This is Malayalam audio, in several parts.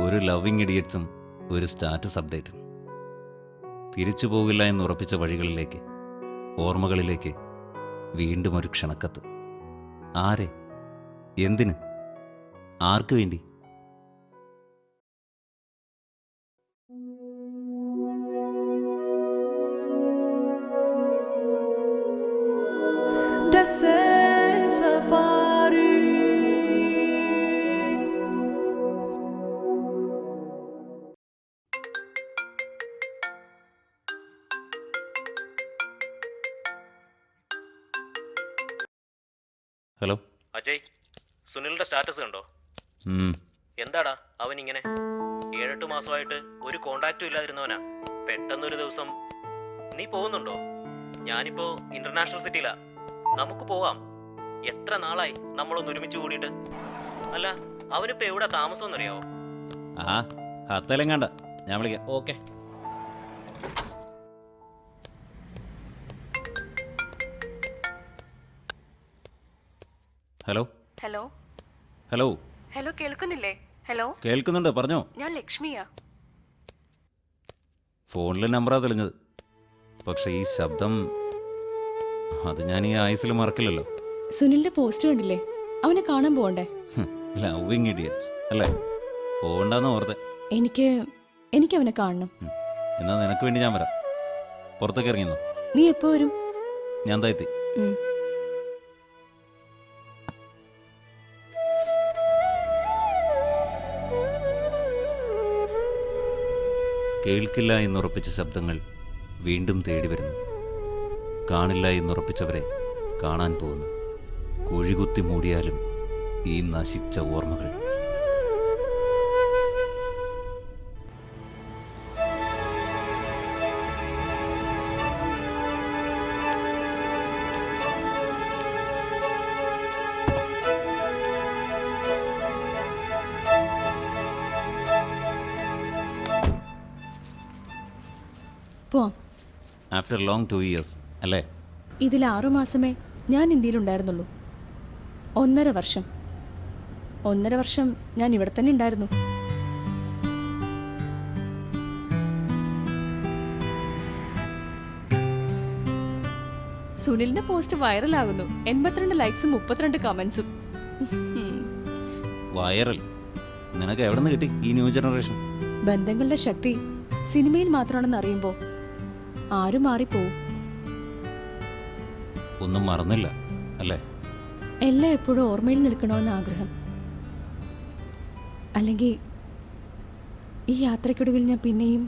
ഒരു ലവിങ് ഇഡിയറ്റ്സും ഒരു സ്റ്റാറ്റസ് അപ്ഡേറ്റും. തിരിച്ചു പോകില്ല എന്നുറപ്പിച്ച വഴികളിലേക്ക്, ഓർമ്മകളിലേക്ക് വീണ്ടും ഒരു ക്ഷണക്കത്ത്. ആരെ? എന്തിന്? ആർക്കു വേണ്ടി? Desert Safari. ഹലോ അജയ്, സുനിലിന്റെ സ്റ്റാറ്റസ് കണ്ടോ? എന്താടാ അവൻ ഇങ്ങനെ? 7-8 മാസമായിട്ട് ഒരു കോണ്ടാക്റ്റും ഇല്ലാതിരുന്നവനാ. പെട്ടെന്നൊരു ദിവസം നീ പോകുന്നുണ്ടോ? ഞാനിപ്പോ ഇന്റർനാഷണൽ സിറ്റിയിലാ, നമുക്ക് പോവാം. എത്ര നാളായി നമ്മളൊന്ന് ഒരുമിച്ച് കൂടിയിട്ട്. അല്ല, അവനിപ്പോ എവിടെ താമസം അറിയാവോ? ആ ഹത്തലെങ്ങാണ്ട, ഞാൻ വിളിക്കാം. Okay. Hello hello hello hello കേൾക്കുന്നില്ലേ? ഹലോ, കേൾക്കുന്നുണ്ട്, പറഞ്ഞോ. ഞാൻ ലക്ഷ്മിയാ. ഫോണിലെ നമ്പറാ തെളിഞ്ഞത്, പക്ഷെ ഈ ശബ്ദം അത് ഞാൻ ഈ ആയുസിൽ മറക്കില്ലല്ലോ. സുനിലിന്റെ പോസ്റ്റ് കണ്ടില്ലേ? അവനെ കാണാൻ പോകണ്ടേ? ലവിങ് ഇഡിയറ്റ്സ് അല്ലേ? പോകണ്ടെന്ന് ഓർത്തെ. എനിക്ക് അവനെ കാണണം. എന്നാ നിനക്ക് വേണ്ടി ഞാൻ വരാം. പുറത്തേക്ക് ഇറങ്ങിയെന്നോ? നീ എപ്പോ വരും? ഞാൻ താഴ്ത്തി. കേൾക്കില്ല എന്നുറപ്പിച്ച ശബ്ദങ്ങൾ വീണ്ടും തേടി വരുന്നു. കാണില്ല എന്നുറപ്പിച്ചവരെ കാണാൻ പോകുന്നു. കുഴികുത്തി മൂടിയാലും ഈ നശിച്ച ഓർമ്മകൾ. പോവാം. ആഫ്റ്റർ ലോങ് 2 years അല്ലേ? ഇതിൽ 6 മാസമേ ഞാൻ ഇന്ത്യയിലുണ്ടായിരുന്നുള്ളൂ. 1.5 വർഷം. 1.5 വർഷം ഞാൻ ഇവിടെ തന്നെ ഉണ്ടായിരുന്നു. സുനിലിന്റെ പോസ്റ്റ് വൈറലാകുന്നു. 82 ലൈക്സും 32 കമന്റ്സും. വൈറൽ? നിനക്ക് എവിടെ നിന്ന് കിട്ടി ഈ ന്യൂ ജനറേഷൻ? ബന്ധങ്ങളുടെ ശക്തി സിനിമയിൽ മാത്രമാണെന്ന് അറിയുമ്പോൾ ആരും മാറിപ്പോവും. ഒന്നും മറന്നില്ല അല്ലേ? എല്ലാം എപ്പോഴും ഓർമ്മയിൽ നിൽക്കണമെന്ന് ആഗ്രഹം. അല്ലെങ്കിൽ ഈ യാത്രയ്ക്കൊടുവിൽ ഞാൻ പിന്നെയും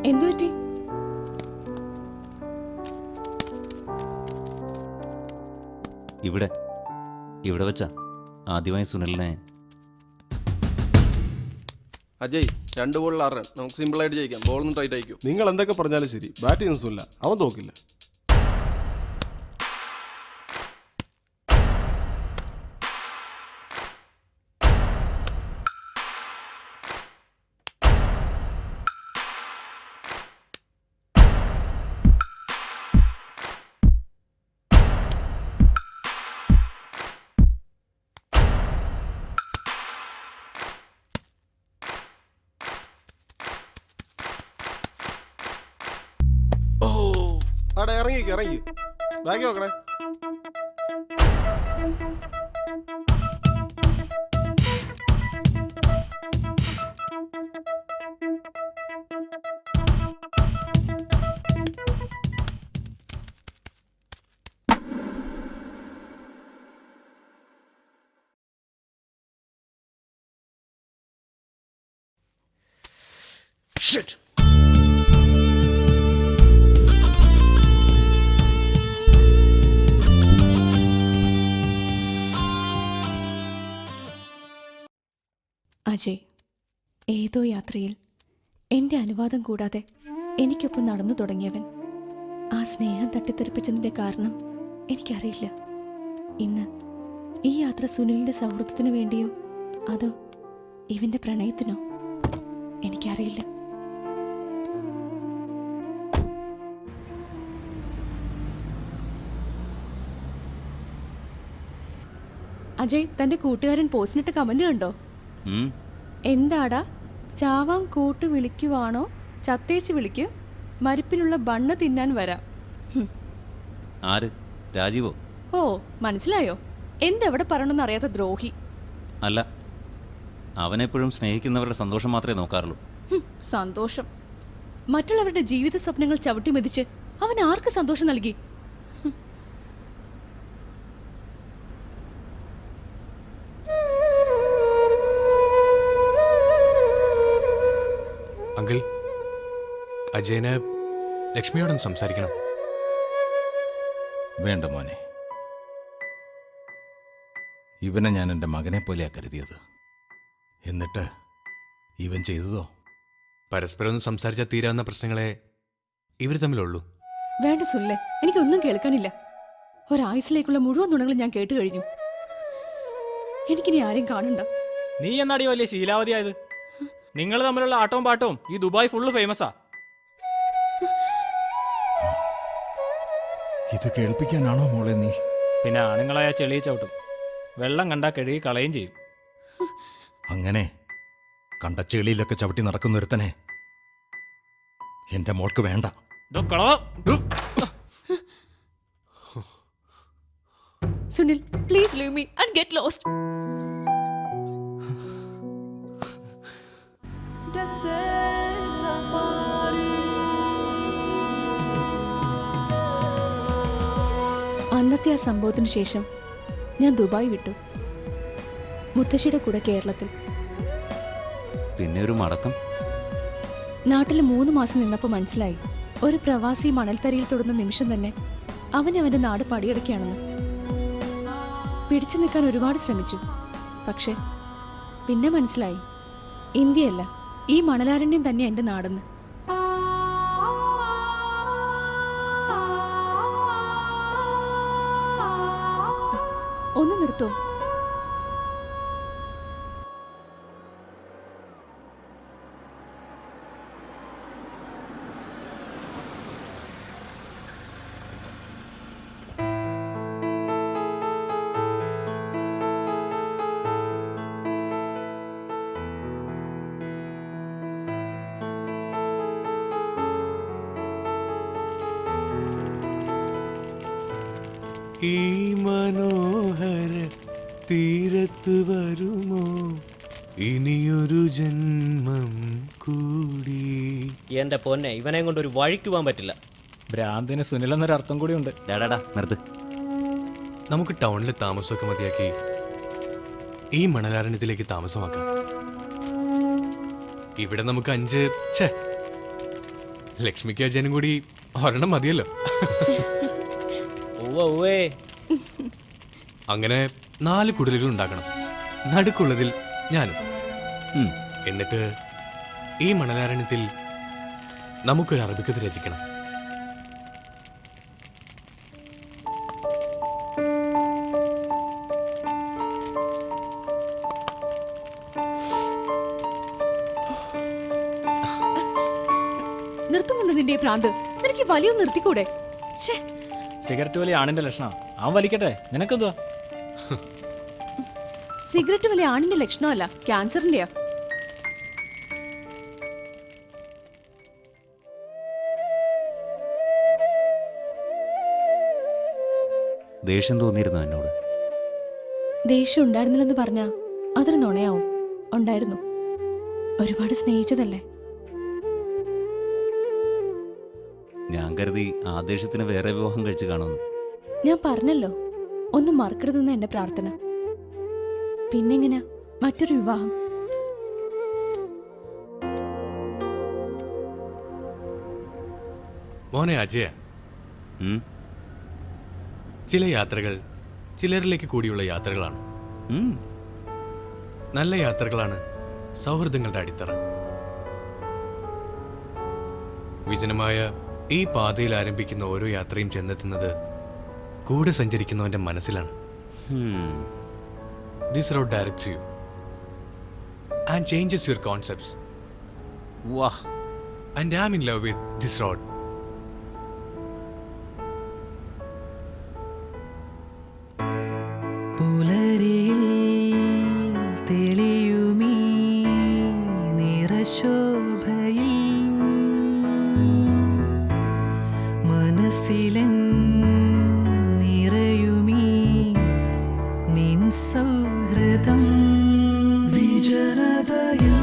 എന്തുപറ്റി? ഇവിടെ വെച്ചാ ആദ്യമായി സുനിലിനെ. അജയ്, 2 ബോളിൽ 6 റൺ. നമുക്ക് സിമ്പിളായിട്ട് ജയിക്കാം. ബോളൊന്നും ടൈറ്റ് ആയിരിക്കും. നിങ്ങൾ എന്തൊക്കെ പറഞ്ഞാലും ശരി, ബാറ്റ് ചെയ്യുന്ന സുനില അവൻ തോക്കില്ല. അവിടെ ഇറങ്ങി ബാഗ് നോക്കണേ. Shit! അജയ്, ഏതോ യാത്രയിൽ എൻ്റെ അനുവാദം കൂടാതെ എനിക്കൊപ്പം നടന്നു തുടങ്ങിയവൻ ആ സ്നേഹം തട്ടിത്തെറിപ്പിച്ചതിന്റെ കാരണം എനിക്കറിയില്ല. ഇന്ന് ഈ യാത്ര സുനിലിന്റെ സൗഹൃദത്തിന് വേണ്ടിയോ അതോ ഇവന്റെ പ്രണയത്തിനോ എനിക്കറിയില്ല. അജയ്, തന്റെ കൂട്ടുകാരൻ പോസ്റ്റിനിട്ട് കമന്റ് കണ്ടോ? ഉം. എന്താടാ, ചാവാൻ കൂട്ട് വിളിക്കുവാണോ? ചത്തേച്ച് വിളിക്ക്, മരിപ്പിനുള്ള ബണ്ണ് തിന്നാൻ വരാം. ഹും. ആര്? രാജീവോ? ഓ, മനസ്സിലായോ? എന്തെവിടെ പറയണമെന്ന് അറിയാത്ത ദ്രോഹി. അല്ല, അവനെപ്പോഴും സ്നേഹിക്കുന്നവരുടെ സന്തോഷം മാത്രമേ നോക്കാറുള്ളൂ. ഹും, സന്തോഷം. മറ്റുള്ളവരുടെ ജീവിത സ്വപ്നങ്ങൾ ചവിട്ടി മെതിച്ച് അവൻ ആർക്ക് സന്തോഷം നൽകി? അങ്കിൾ, അജയന് ലക്ഷ്മിയോടൊന്ന് സംസാരിക്കണം. വേണ്ട മോനെ, ഇവനെ ഞാൻ എൻ്റെ മകനെ പോലെയാ കരുതിയത്. എന്നിട്ട് ഇവൻ ചെയ്തതോ? പരസ്പരം ഒന്ന് സംസാരിച്ചാൽ തീരാവുന്ന പ്രശ്നങ്ങളെ ഇവർ തമ്മിലുള്ളൂ. വേണ്ട സുല്ലേ, എനിക്കൊന്നും കേൾക്കാനില്ല. ഒരായുസിലേക്കുള്ള മുഴുവൻ നുണങ്ങളും ഞാൻ കേട്ടു കഴിഞ്ഞു. എനിക്കിനി ആരെയും കാണണ്ട. നീ എന്നാടി വലിയ ശീലാവതിയായത്? നിങ്ങൾ തമ്മിലുള്ള ആട്ടവും പാട്ടവും ഈ ദുബായ് ഫുള്ള് ഫേമസാ. ഇത് കേൾപ്പിക്കാനാണോ മോളെ നീ? പിന്നെ ആണുങ്ങളായ ചെളിയെ ചവിട്ടും, വെള്ളം കണ്ടാ കഴുകി കളയും ചെയ്യും. അങ്ങനെ കണ്ട ചെളിയിലൊക്കെ ചവിട്ടി നടക്കുന്നൊരുത്തനെ എൻ്റെ മോൾക്ക് വേണ്ട. Sunil, please leave me and get lost. Desert safari. അന്നത്തെ ആ സംഭവത്തിന് ശേഷം ഞാൻ ദുബായ് വിട്ടു. മുത്തശ്ശിയുടെ കൂടെ കേരളത്തിൽ. പിന്നെ ഒരു മടക്കം. നാട്ടിൽ 3 മാസം നിന്നപ്പോൾ മനസ്സിലായി, ഒരു പ്രവാസി മണൽത്തരിയിൽ തൊടുന്ന നിമിഷം തന്നെ അവന്റെ നാട് പടിയടക്കുകയാണെന്ന്. പിടിച്ചു നിൽക്കാൻ ഒരുപാട് ശ്രമിച്ചു. പക്ഷെ പിന്നെ മനസ്സിലായി, ഇന്ത്യയല്ല, ഈ മണലാരണ്യം തന്നെ എൻ്റെ നാടെന്ന്. ഒന്ന് നിർത്തോ? ഈ മനോഹര തീരത്ത് വരുമോ ഇനിയൊരു ജന്മം കൂടി. എൻ്റെ പൊന്നെ, ഇവനെ കൊണ്ട് ഒരു വഴിക്ക് പോകാൻ പറ്റില്ല. ഭ്രാന്തിന് സുനിൽ എന്നൊരു അർത്ഥം കൂടി ഉണ്ട്. ഡാടാ നിർത്ത്. നമുക്ക് ടൗണിൽ താമസമൊക്കെ മതിയാക്കി ഈ മണലാരണ്യത്തിലേക്ക് താമസമാക്കാം. ഇവിടെ നമുക്ക് 5 ലക്ഷ്മിക്ക് അജയനും കൂടി ഒരെണ്ണം മതിയല്ലോ. ഉവ്വേ. അങ്ങനെ 4 കുടിലുകൾ ഉണ്ടാക്കണം, നടുക്കുള്ളതിൽ ഞാനും. ഉം. എന്നിട്ട് ഈ മണലാരണ്യത്തിൽ നമുക്കൊരു അറബിക്കത്ത് രചിക്കണം. നിർത്തുന്നുണ്ട് നിന്റെ ഈ ഭ്രാന്ത്. നിനക്ക് ഈ വലിയൊന്നും നിർത്തിക്കൂടെ? ഛേ, സിഗരറ്റ് വലിയ ആണിന്റെ ലക്ഷണം. അവൻ വലിക്കട്ടെ, നിനക്കെന്തുവാ? സിഗരറ്റ് വലിയ ആണിന്റെ ലക്ഷണമല്ല, ക്യാൻസറിന്റെയാ. ദേഷ്യം തോന്നിയിരുന്നു എന്നോട്? ദേഷ്യം ഉണ്ടായിരുന്നില്ലെന്ന് പറഞ്ഞാ അതൊരു നുണയാവും. ഉണ്ടായിരുന്നു. ഒരുപാട് സ്നേഹിച്ചതല്ലേ. ഞാൻ കരുതി ആ ദേഷ്യത്തിന് വേറെ വിവാഹം കഴിച്ച് കാണുമെന്ന്. ഞാൻ പറഞ്ഞല്ലോ, ഒന്നും മറക്കരുതെന്ന് എന്റെ പ്രാർത്ഥന. പിന്നെങ്ങനെയാ മറ്റൊരു വിവാഹം? മോനെ അജയ, ഉം. ചില യാത്രകൾ ചിലരിലേക്ക് കൂടിയുള്ള യാത്രകളാണ്. ഉം. നല്ല യാത്രകളാണ് സൗഹൃദങ്ങളുടെ അടിത്തറ. വിജനമായ ഈ പാതയിൽ ആരംഭിക്കുന്ന ഓരോ യാത്രയും ചെന്നെത്തുന്നത് കൂടെ സഞ്ചരിക്കുന്നവന്റെ മനസ്സിലാണ്. This road directs you and changes your concepts. വാ, and I am in love with this road. പുലരിയിൽ തെളിയുമീ നിറശോഭയിൽ മനസ്സിലൻ നിറയുമീ നിൻ സൗഹൃദം വിജനതയിൽ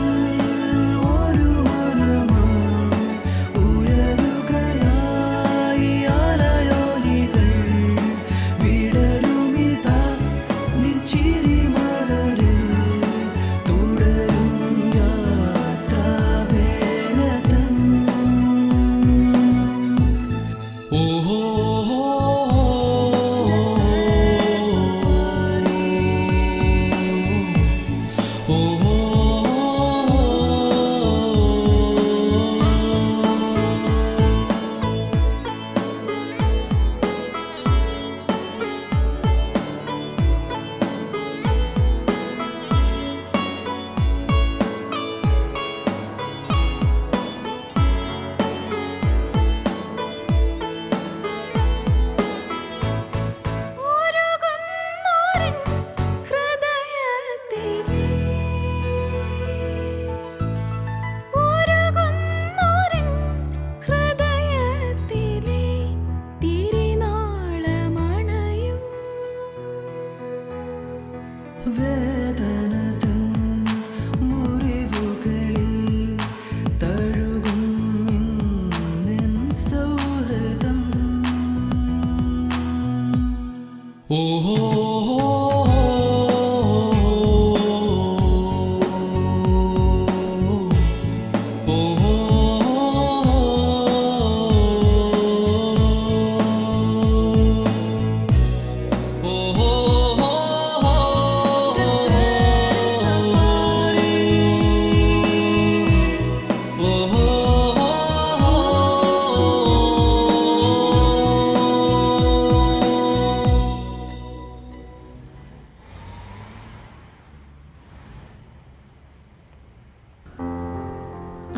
ഒരു മനമായി ഉയരുകയായി അലയൊലികൾ വിടരുമിതാ നിൻ ചിരിമലരിൽ തുടരും യാത്രാവേളതൻ ഓഹോ വേദനതൻ മുറിവുകളിൽ തഴുകും നിൻ സൗഹൃദം ഓഹോ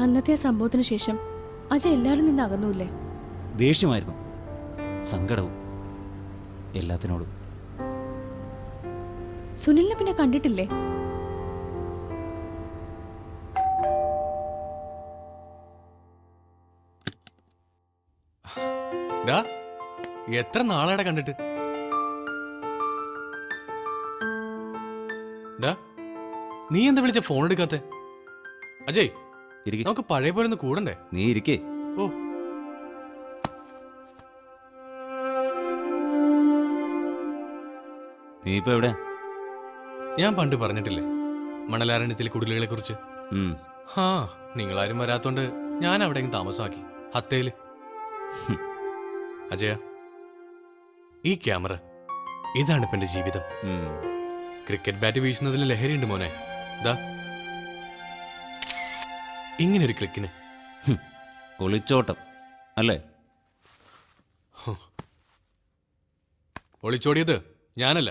അന്നത്തെ ആ സംഭവത്തിന് ശേഷം അജയ് എല്ലാവരും നിന്ന് അകന്നൂല്ലേ? ദേഷ്യമായിരുന്നു, സങ്കടവും, എല്ലാത്തിനോടും. സുനിലിനെ പിന്നെ കണ്ടിട്ടില്ലേ? ഡാ, എത്ര നാളാടാ കണ്ടിട്ട്? ഡാ, നീ എന്താ വിളിച്ച ഫോൺ എടുക്കാത്തെ? അജയ്, ഇരിക്ക്. നമുക്ക് പഴയ പോലെ ഒന്ന് കൂടണ്ടേ? നീ ഇരിക്കേ. ഓ, നീ ഇപ്പൊ എവിടെ? ഞാൻ പണ്ട് പറഞ്ഞിട്ടില്ലേ മണലാരണ്യത്തിലെ കുടിലുകളെ കുറിച്ച്? ഹാ, നിങ്ങളാരും വരാത്തോണ്ട് ഞാൻ അവിടെ താമസമാക്കി, ഹത്തേല്. അജയ, ഈ ക്യാമറ ഇതാണ് ഇപ്പൊ എന്റെ ജീവിതം. ക്രിക്കറ്റ് ബാറ്റ് വീശുന്നതിൽ ലഹരിയുണ്ട് മോനെ. ദാ ഇങ്ങനൊരു ക്ലിക്കിന് ഒളിച്ചോട്ടം അല്ലേ? ഒളിച്ചോടിയത് ഞാനല്ല.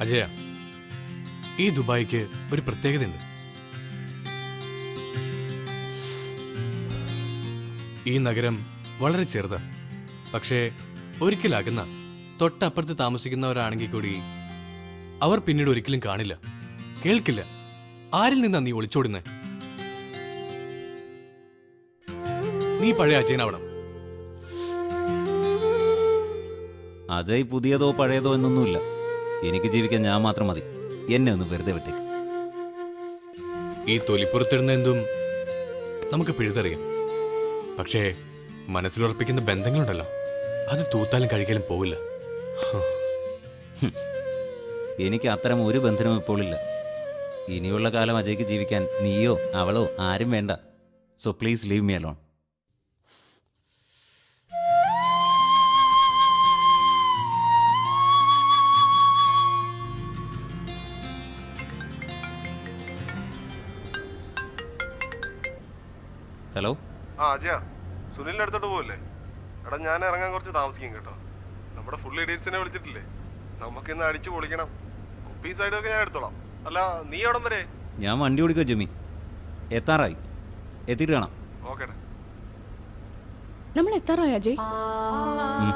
അജയ, ഈ ദുബായിക്ക് ഒരു പ്രത്യേകതയുണ്ട്. ഈ നഗരം വളരെ ചെറുതാ. പക്ഷേ ഒരിക്കലാകുന്ന തൊട്ടപ്പുറത്ത് താമസിക്കുന്നവരാണെങ്കിൽ കൂടി അവർ പിന്നീട് ഒരിക്കലും കാണില്ല, കേൾക്കില്ല. ആരിൽ നിന്നാ നീ ഒളിച്ചോടുന്നേ? നീ പഴയ അജയനാവണം. അജയ് പുതിയതോ പഴയതോ എന്നൊന്നുമില്ല. എനിക്ക് ജീവിക്കാൻ ഞാൻ മാത്രം മതി. എന്നെ ഒന്ന് വെറുതെ വിട്ടേക്ക്. ഈ തൊലിപ്പുറത്തിടുന്ന എന്തും നമുക്ക് പിഴുതറിയാം. പക്ഷേ മനസ്സിലുറപ്പിക്കുന്ന ബന്ധങ്ങളുണ്ടല്ലോ, അത് തൂത്താലും കഴിക്കലും പോവില്ല. എനിക്ക് അത്തരം ഒരു ബന്ധനവും ഇപ്പോഴില്ല. ഇനിയുള്ള കാലം അജയ്ക്ക് ജീവിക്കാൻ നീയോ അവളോ ആരും വേണ്ട. So please leave me alone. ആ അജയ, സുനിലിന്റെ അടുത്തോട്ട് പോവല്ലേ? എടാ ഞാൻ ഇറങ്ങാൻ കുറച്ച് താമസിക്കും കേട്ടോ. നമ്മുടെ ഫുൾ ഇഡീറ്റ്സിനെ വിളിച്ചിട്ടില്ലേ? നമുക്കിന്ന് അടിച്ചു പൊളിക്കണം. കുപ്പി സൈഡൊക്കെ ഞാൻ എടുത്തോളാം. അല്ല നീ എവിടം വരെ? ഞാൻ വണ്ടി ഓടിക്കുക ജമി. എത്താറായി. എത്തിയിട്ട് കാണാം. ഓക്കേടാ. നമ്മൾ എത്താറായി അജയ്. ഉം.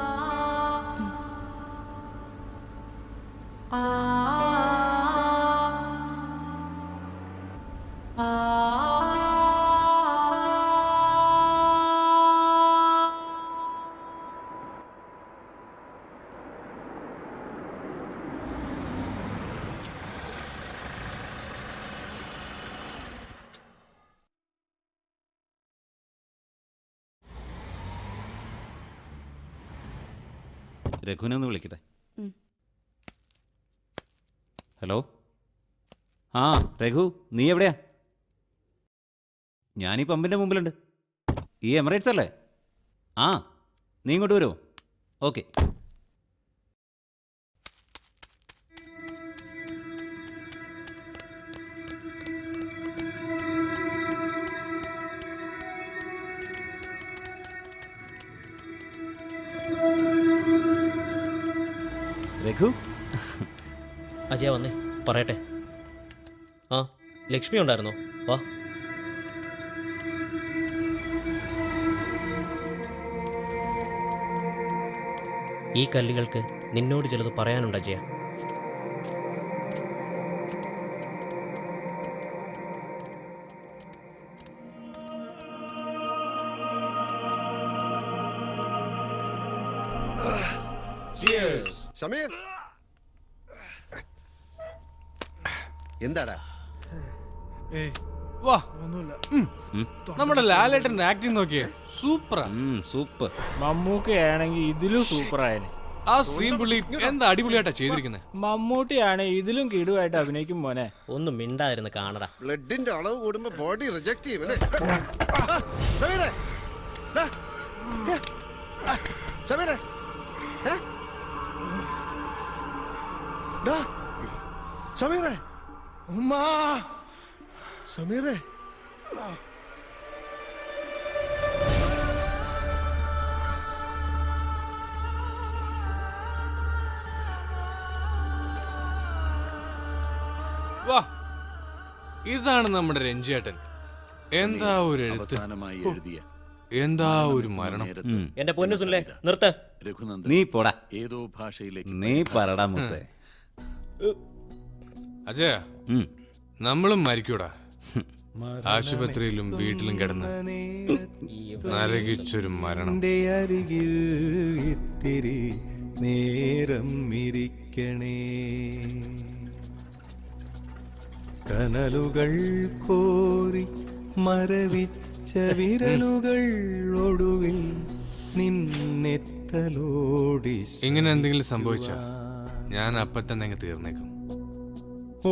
രഘുവിനെ ഒന്ന് വിളിക്കട്ടെ. ഉം. ഹലോ. ആ രഘു, നീ എവിടെയാ? ഞാൻ ഈ പമ്പിൻ്റെ മുമ്പിലുണ്ട്. ഈ എമിറേറ്റ്സ് അല്ലേ? ആ, നീ ഇങ്ങോട്ട് വരുമോ? ഓക്കെ. രഘു, അജയ വന്നേ, പറയട്ടെ. ആ, ലക്ഷ്മി ഉണ്ടായിരുന്നോ? വാ. ഈ കല്ലുകൾക്ക് നിന്നോട് ചിലത് പറയാനുണ്ട് അജയ. സമീർ, എന്താടാ? വാ. നമ്മുടെ ലാലേട്ടന്റെ ആക്ടിങ് നോക്കിയേ, സൂപ്പറാ. സൂപ്പർ. മമ്മൂക്കയാണെങ്കിൽ ഇതിലും സൂപ്പറായനെ. ആ സീൻ പുള്ളി എന്താ അടിപൊളിയായിട്ടാ ചെയ്തിരിക്കുന്നത്. മമ്മൂട്ടിയാണ് ഇതിലും കിടുവായിട്ട് അഭിനയിക്കും മോനെ. ഒന്നും മിണ്ടായിരുന്നു കാണടാ. ബ്ലഡിന്റെ അളവ് കൂടുമ്പോ ബോഡി റിജക്ട് ചെയ്യും അല്ലേ? സമീറെ, ദാ. സമീറെ, ദാ. സമീറെ, ഉമ്മാ. സമീറെ, വാ, ഇതാണ് നമ്മുടെ രഞ്ജിയേട്ടൻ. എന്താ ഒരു എഴുത്ത്, എന്താ ഒരു മരണം. എന്റെ പൊന്നു സുനിലേ, നിർത്ത്. നീ പോടാ. ഏതോ ഭാഷയിലേക്ക് നീ പറടാ മുത്തേ. അജയ, നമ്മളും മരിക്കൂടാ. ആശുപത്രിയിലും വീട്ടിലും കിടന്ന് നരകിച്ചൊരു മരണം. അരികിൽ ഇത്തിരി നേരം ഇരിക്കണേ. കനലുകൾ കോരി മരവിച്ച വിരലുകൾ ഒടുവിൽ നിന്നെത്തലോടി. ഇങ്ങനെ എന്തെങ്കിലും സംഭവിച്ചാ ഞാൻ അപ്പൊ തന്നെ അങ്ങ് തീർന്നേക്കും.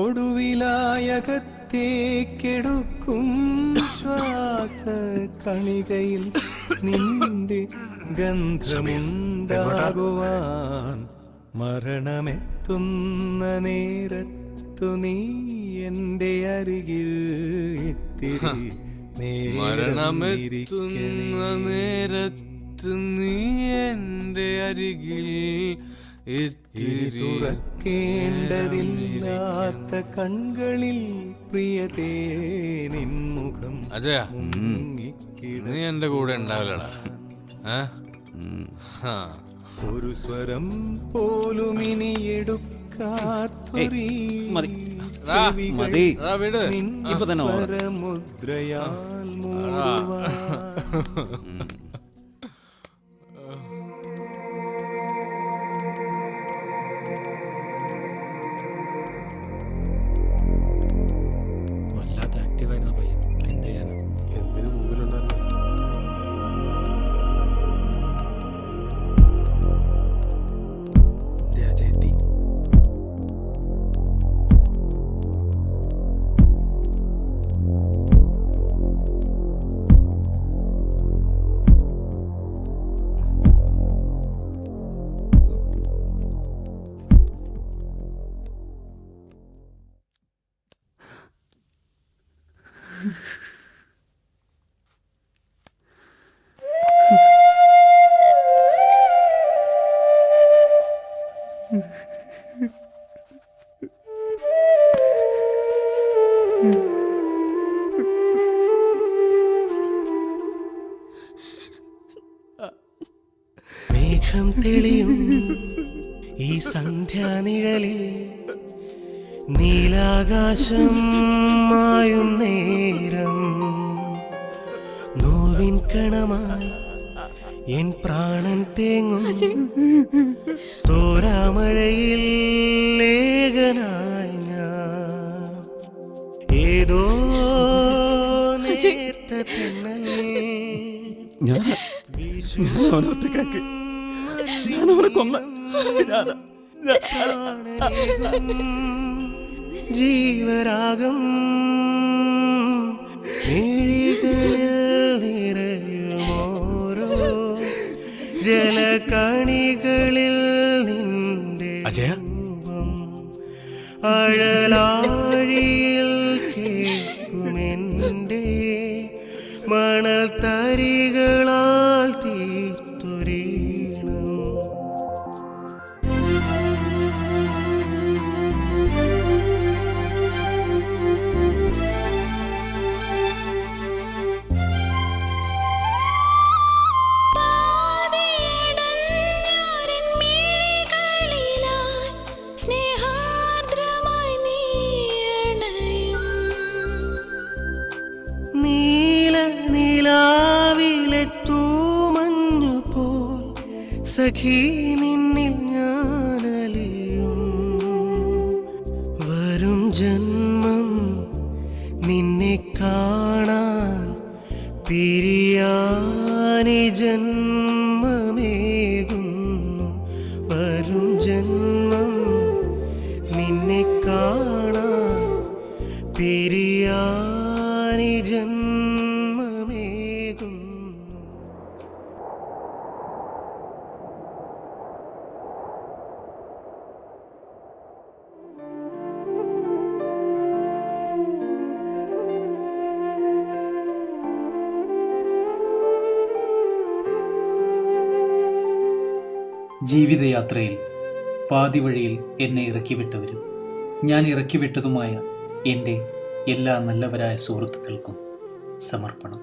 ഒടുവിലായകത്തേക്കെടുക്കും ശ്വാസ കണികയിൽ നിന്റെ ഗന്ധമുണ്ടാകുവാൻ മരണമെത്തുന്ന നേരത്തു നീ എന്റെ അരികിൽ ഇത്തിരി മരണമെത്തുന്ന നേരത്ത് നീ എന്റെ അരികിൽ ഇത്തിരി തുറക്കേണ്ടതില്ലാത്ത കൺകളിൽ പ്രിയതേ നിൻമുഖം. അജയ, നീ എന്റെ കൂടെ ഉണ്ടാവില്ലടാ. ഒരു സ്വരം പോലും ഇനി എടുക്കാത്തൊരീ മതി. ഇപ്പൊ തന്നെ സ്വരമുദ്രയാൽ മൂടുവാൻ. വല്ലാത്ത ആക്റ്റീവായിരുന്ന പയ്യൻ. എന്ത് ചെയ്യാനാ? എന്തിനു മുമ്പിലുണ്ടായിരുന്നു? മേഘം തെളിയും ഈ സന്ധ്യാനിഴലിൽ നീലാകാശം മായും നേരം നോവിൻ കണമായി എൻ പ്രാണൻ തേങ്ങും തോരാമഴയിൽ ലേഖനായി ഞാൻ ഏതോ നേർത്ത തെന്നൽ ജീവരാഗം മിഴികളിൽ നിറയുമോരോ ജലകണികളിൽ നിന്റെ രൂപം അഴലാഴിയിൽ കേൾക്കുമെൻ്റെ മണൽ തരികളാൽ തീർത്തൊരീണം. നീല നിലാവിലെ തൂമഞ്ഞു പോൽ സഖി നിന്നിൽ ഞാനലിയും. വരും ജന്മം നിന്നെ കാണാൻ പിരിയാനി ജന്മമേകുന്നു. വരും ജന്മം നിന്നെ കാണാൻ പിരിയാനി ജന്മമേകുന്നു. ജീവിതയാത്രയിൽ പാതിവഴിയിൽ എന്നെ ഇറക്കിവിട്ടവരും ഞാൻ ഇറക്കിവിട്ടതുമായ എൻ്റെ എല്ലാ നല്ലവരായ സുഹൃത്തുക്കൾക്കും സമർപ്പണം.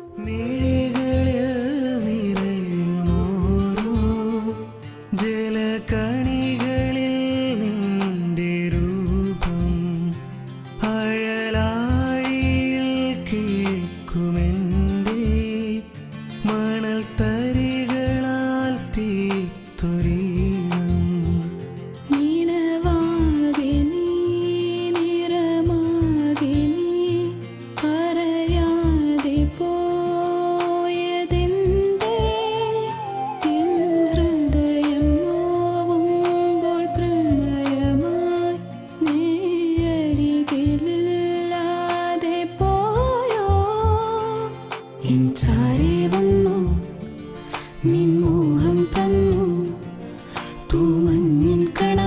ജലകണികളിൽ നിന്റെ രൂപം അഴലാഴിയിൽ കേൾക്കുമെൻ്റെ മണൽ തരികളാൽ തീർത്തൊരീണം. നീലവാകെ നീ നിറമാകെ നീ പറയാതെ പോയതെന്തേ എൻ ഹൃദയം നോവുമ്പോൾ പ്രണയമായി നീ അരികിലില്ലാതെ പോയോ. എൻ ചാരി വന്നു നിൻ മോഹം തന്നു തൂമഞ്ഞിൻ കണ